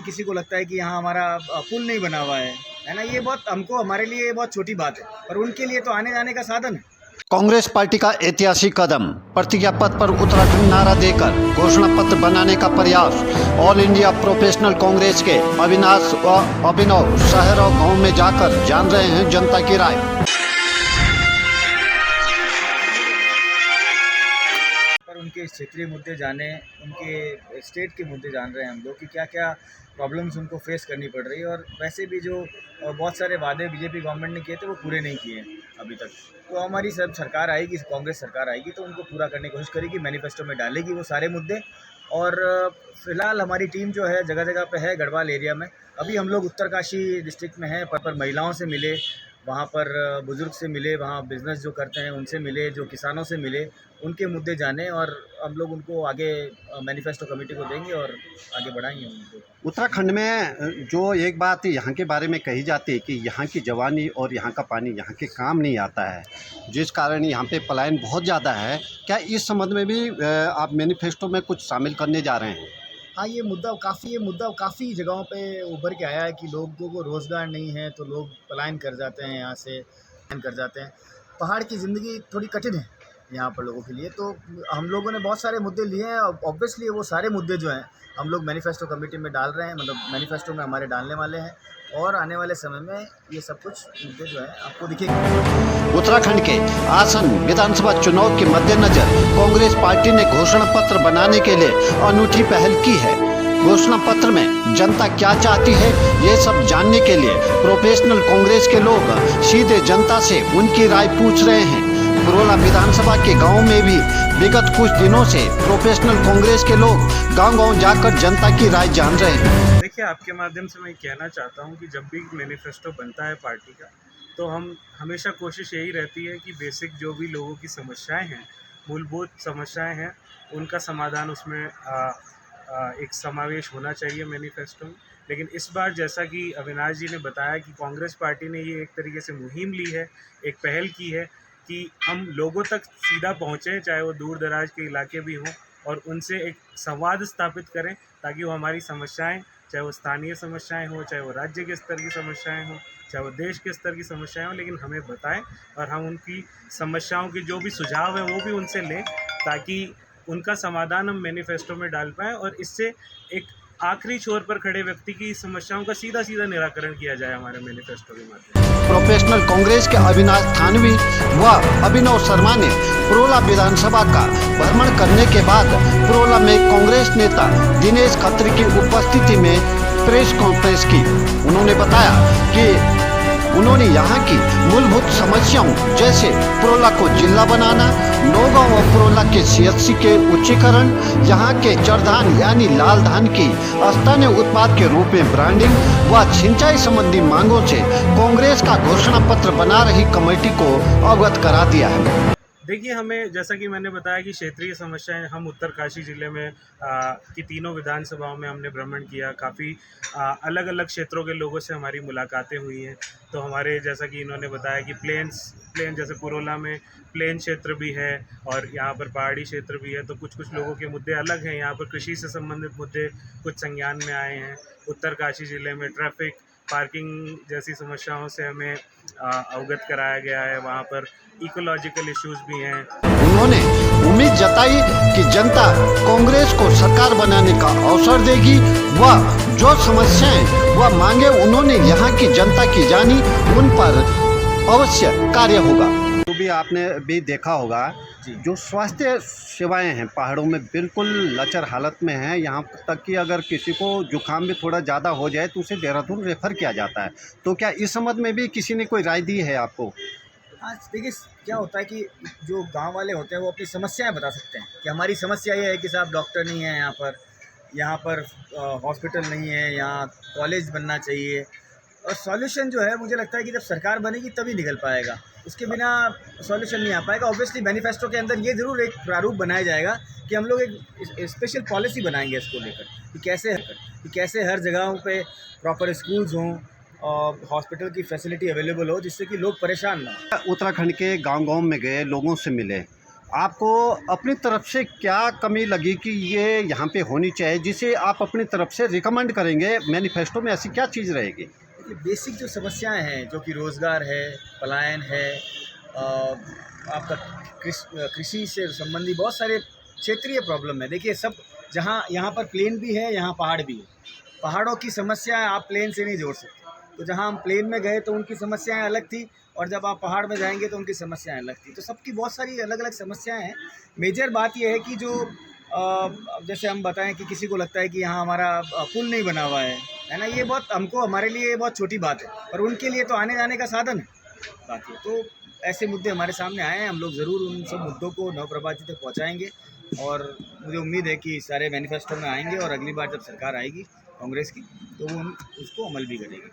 किसी को लगता है कि यहाँ हमारा पुल नहीं बना हुआ है ना। ये बहुत हमको, हमारे लिए ये बहुत छोटी बात है, पर उनके लिए तो आने जाने का साधन है। कांग्रेस पार्टी का ऐतिहासिक कदम, प्रतिज्ञा पत्र पर उत्तराखंड नारा देकर घोषणा पत्र बनाने का प्रयास। ऑल इंडिया प्रोफेशनल कांग्रेस के अविनाश व अभिनव शहर और गांव में जाकर जान रहे हैं जनता की राय। पर उनके क्षेत्रीय मुद्दे जाने, उनके स्टेट के मुद्दे जान रहे हैं हम लोग कि क्या क्या प्रॉब्लम्स उनको फेस करनी पड़ रही है। और वैसे भी जो बहुत सारे वादे बीजेपी गवर्नमेंट ने किए थे वो पूरे नहीं किए अभी तक। तो हमारी सब सरकार आएगी, कांग्रेस सरकार आएगी तो उनको पूरा करने की कोशिश करेगी, मैनिफेस्टो में डालेगी वो सारे मुद्दे। और फिलहाल हमारी टीम जो है जगह जगह पे है, गढ़वाल एरिया में। अभी हम लोग उत्तरकाशी डिस्ट्रिक्ट में हैं, पर महिलाओं से मिले, वहाँ पर बुज़ुर्ग से मिले, वहाँ बिज़नेस जो करते हैं उनसे मिले, जो किसानों से मिले, उनके मुद्दे जाने और हम लोग उनको आगे मैनिफेस्टो कमेटी को देंगे और आगे बढ़ाएंगे उनको। उत्तराखंड में जो एक बात यहाँ के बारे में कही जाती है कि यहाँ की जवानी और यहाँ का पानी यहाँ के काम नहीं आता है, जिस कारण यहाँ पे पलायन बहुत ज़्यादा है। क्या इस संबंध में भी आप मैनिफेस्टो में कुछ शामिल करने जा रहे हैं? हाँ, ये मुद्दा काफ़ी जगहों पे उभर के आया है कि लोगों को रोज़गार नहीं है तो लोग पलायन कर जाते हैं, यहाँ से पलायन कर जाते हैं। पहाड़ की ज़िंदगी थोड़ी कठिन है यहाँ पर लोगों के लिए। तो हम लोगों ने बहुत सारे मुद्दे लिए हैं। ऑब्वियसली वो सारे मुद्दे जो हैं हम लोग मैनिफेस्टो कमेटी में डाल रहे हैं, मतलब मैनिफेस्टो में हमारे डालने वाले हैं। और आने वाले समय में ये सब कुछ मुद्दे जो हैं आपको दिखेंगे। उत्तराखंड के आसन विधानसभा चुनाव के मद्देनजर कांग्रेस पार्टी ने घोषणा पत्र बनाने के लिए अनूठी पहल की है। घोषणा पत्र में जनता क्या चाहती है ये सब जानने के लिए प्रोफेशनल कांग्रेस के लोग सीधे जनता से उनकी राय पूछ रहे हैं। पुरोला विधानसभा के गांव में भी विगत कुछ दिनों से प्रोफेशनल कांग्रेस के लोग गांव-गांव जाकर जनता की राय जान रहे हैं। देखिए, आपके माध्यम से मैं कहना चाहता हूं कि जब भी मैनिफेस्टो बनता है पार्टी का, तो हम हमेशा कोशिश यही रहती है कि बेसिक जो भी लोगों की समस्याएं हैं, मूलभूत समस्याएं हैं, उनका समाधान उसमें एक समावेश होना चाहिए मैनिफेस्टो में। लेकिन इस बार जैसा कि अविनाश जी ने बताया कि कांग्रेस पार्टी ने ये एक तरीके से मुहिम ली है, एक पहल की है कि हम लोगों तक सीधा पहुँचें, चाहे वो दूर दराज के इलाके भी हों, और उनसे एक संवाद स्थापित करें ताकि वो हमारी समस्याएं, चाहे वो स्थानीय समस्याएं हों, चाहे वो राज्य के स्तर की समस्याएं हों, चाहे वो देश के स्तर की समस्याएं हों, लेकिन हमें बताएं और हम उनकी समस्याओं के जो भी सुझाव हैं वो भी उनसे लें ताकि उनका समाधान हम मैनिफेस्टो में डाल पाएँ और इससे एक आखिरी छोर पर खड़े व्यक्ति की समस्याओं का सीधा सीधा निराकरण किया जाए हमारे मैनिफेस्टो के माध्यम से। प्रोफेशनल कांग्रेस के अविनाश थानवी व अभिनव शर्मा ने पुरोला विधानसभा का भ्रमण करने के बाद पुरोला में कांग्रेस नेता दिनेश खत्री की उपस्थिति में प्रेस कॉन्फ्रेंस की। उन्होंने बताया कि उन्होंने यहाँ की मूलभूत समस्याओं जैसे पुरोला को जिला बनाना, नौगांव व पुरोला के सीएचसी के उच्चीकरण, यहाँ के चरधान यानी लाल धान की स्थानीय उत्पाद के रूप में ब्रांडिंग व सिंचाई संबंधी मांगों से कांग्रेस का घोषणा पत्र बना रही कमेटी को अवगत करा दिया है। देखिए, हमें जैसा कि मैंने बताया कि क्षेत्रीय समस्याएं, हम उत्तरकाशी ज़िले में की तीनों विधानसभाओं में हमने भ्रमण किया। काफ़ी अलग अलग क्षेत्रों के लोगों से हमारी मुलाकातें हुई हैं। तो हमारे, जैसा कि इन्होंने बताया कि प्लेन जैसे पुरोला में प्लेन क्षेत्र भी है और यहाँ पर पहाड़ी क्षेत्र भी है, तो कुछ लोगों के मुद्दे अलग हैं। यहाँ पर कृषि से संबंधित मुद्दे कुछ संज्ञान में आए हैं। उत्तरकाशी ज़िले में ट्रैफिक, पार्किंग जैसी समस्याओं से हमें अवगत कराया गया है। वहाँ पर इकोलॉजिकल इश्यूज भी हैं। उन्होंने उम्मीद जताई कि जनता कांग्रेस को सरकार बनाने का अवसर देगी व जो समस्याएं व मांगे उन्होंने यहाँ की जनता की जानी, उन पर अवश्य कार्य होगा। जो भी आपने भी देखा होगा, जो स्वास्थ्य सेवाएं हैं पहाड़ों में बिल्कुल लचर हालत में हैं। यहाँ तक कि अगर किसी को जुकाम भी थोड़ा ज़्यादा हो जाए तो उसे देहरादून रेफर किया जाता है। तो क्या इस संबंध में भी किसी ने कोई राय दी है आपको? हाँ, देखिए क्या होता है कि जो गांव वाले होते हैं वो अपनी समस्याएं बता सकते हैं कि हमारी समस्या ये है कि साहब डॉक्टर नहीं है यहाँ पर हॉस्पिटल नहीं है, यहाँ कॉलेज बनना चाहिए। और सॉल्यूशन जो है मुझे लगता है कि जब सरकार बनेगी तभी निकल पाएगा, उसके बिना सॉल्यूशन नहीं आ पाएगा। ऑब्वियसली मैनिफेस्टो के अंदर ये ज़रूर एक प्रारूप बनाया जाएगा कि हम लोग एक स्पेशल पॉलिसी बनाएंगे इसको लेकर कि कैसे हर जगहों पे प्रॉपर स्कूल्स हों और हॉस्पिटल की फैसिलिटी अवेलेबल हो, जिससे कि लोग परेशान ना हो। उत्तराखंड के गांव-गांव में गए, लोगों से मिले, आपको अपनी तरफ से क्या कमी लगी कि ये यहाँ पे होनी चाहिए, जिसे आप अपनी तरफ से रिकमेंड करेंगे? मैनिफेस्टो में ऐसी क्या चीज़ रहेगी? देखिए बेसिक जो समस्याएं हैं, जो कि रोज़गार है, पलायन है, आपका कृषि से संबंधी बहुत सारे क्षेत्रीय प्रॉब्लम है। देखिए सब, जहाँ यहाँ पर प्लेन भी है, यहाँ पहाड़ भी है। पहाड़ों की समस्या आप प्लेन से नहीं जोड़ सकते। तो जहाँ हम प्लेन में गए तो उनकी समस्याएं अलग थी, और जब आप पहाड़ में जाएंगे तो उनकी समस्याएं अलग थी। तो सबकी बहुत सारी अलग अलग समस्याएं हैं। मेजर बात यह है कि जो अब जैसे हम बताएं कि किसी को लगता है कि यहाँ हमारा पुल नहीं बना हुआ है ना, ये बहुत हमको, हमारे लिए ये बहुत छोटी बात है, पर उनके लिए तो आने जाने का साधन है। बाकी तो ऐसे मुद्दे हमारे सामने आए हैं, हम लोग ज़रूर उन सब मुद्दों को नवप्रभा जी तक पहुँचाएँगे, और मुझे उम्मीद है कि सारे मैनिफेस्टो में आएंगे, और अगली बार जब सरकार आएगी कांग्रेस की तो वो उसको अमल भी करेगी।